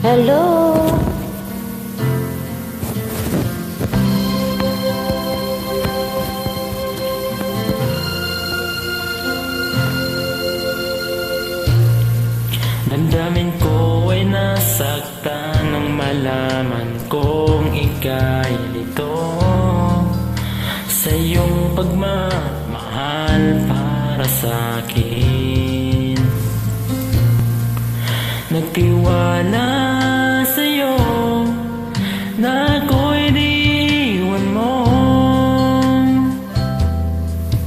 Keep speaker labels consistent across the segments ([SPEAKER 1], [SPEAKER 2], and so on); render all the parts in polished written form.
[SPEAKER 1] Hello.
[SPEAKER 2] Damdamin ko ay nasaktan nang malaman kong ika'y lito sa iyong pagmamahal para sa'kin. Nagtiwala sa'yo na ako'y di iwan mo.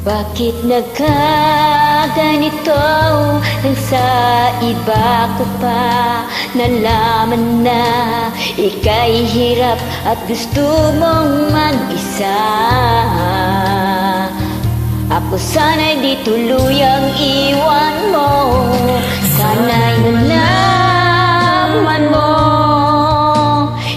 [SPEAKER 1] Bakit nagkaganito nang sa iba ko pa nalaman na ika'y hirap at gusto mong mag-isa? Ako sana'y di tuluyang iwan mo. Sana'y nalaman mo,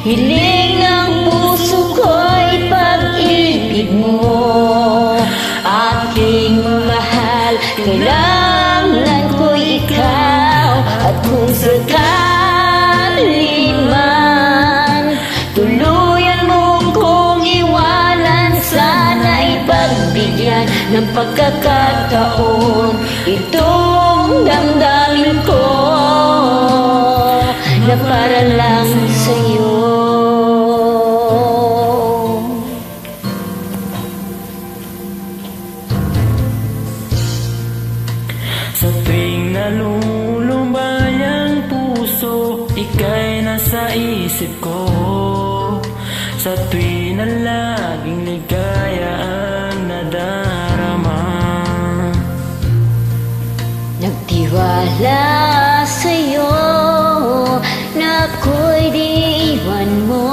[SPEAKER 1] hiling ng puso ko'y pag-ibig mo. Aking mahal, kailangan ko'y ikaw. At kung sakali man tuluyan mo kong iwanan, sana'y pagbigyan ng pagkakataon itong damdamin ko na para lang sa'yo.
[SPEAKER 2] Sa tuwing nalulumbay ang puso, ika'y nasa isip ko. Sa tuwing na laging ligaya ang nadarama,
[SPEAKER 1] nagtiwala sa'yo na ako'y di iwan mo.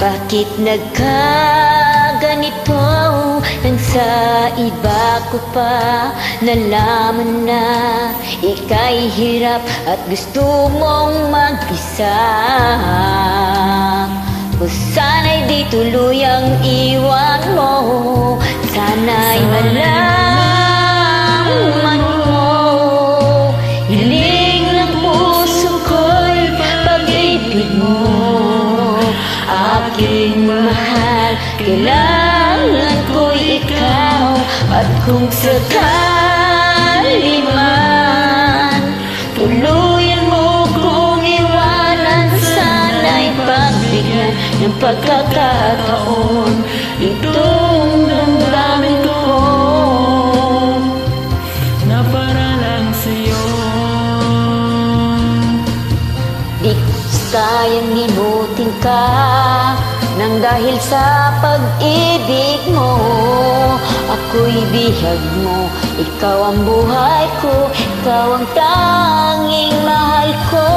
[SPEAKER 1] Bakit nagkaganito nang sa iba ko pa nalaman na ika'y hirap at gusto mong mag-isa? O sana'y di tuluyang iwan mo. Sana'y malaman mo, hiling ng puso ko'y pag-ibig mo. Aking mahal, kailangan ko'y ikaw. At kung sakali man tuluyan mo kong iwanan, sana'y pagbigyan ng pagkakataon itong damdamin ko
[SPEAKER 2] na para lang sa'yo.
[SPEAKER 1] Di kayang himutin ka nang dahil sa pag-ibig mo. Ako'y bihag mo, ikaw ang buhay ko, ikaw ang tanging mahal ko.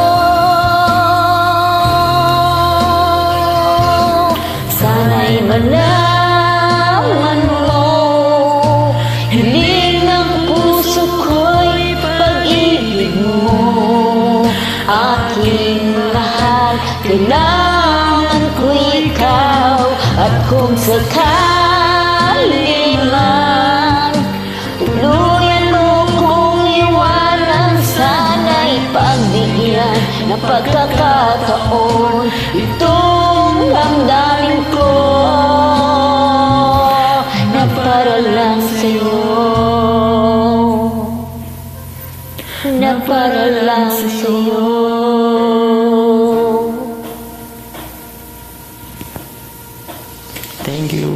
[SPEAKER 1] Sana'y malaman mo, hiling ng puso ko'y pag-ibig mo. Aking mahal, kailangan ko'y ikaw. At kung sakali man tuluyan mo kong iwanan, sana'y pagbigyan ng pagkakataon itong damdamin ko na para lang sa'yo, na para lang sa'yo.
[SPEAKER 2] Thank you.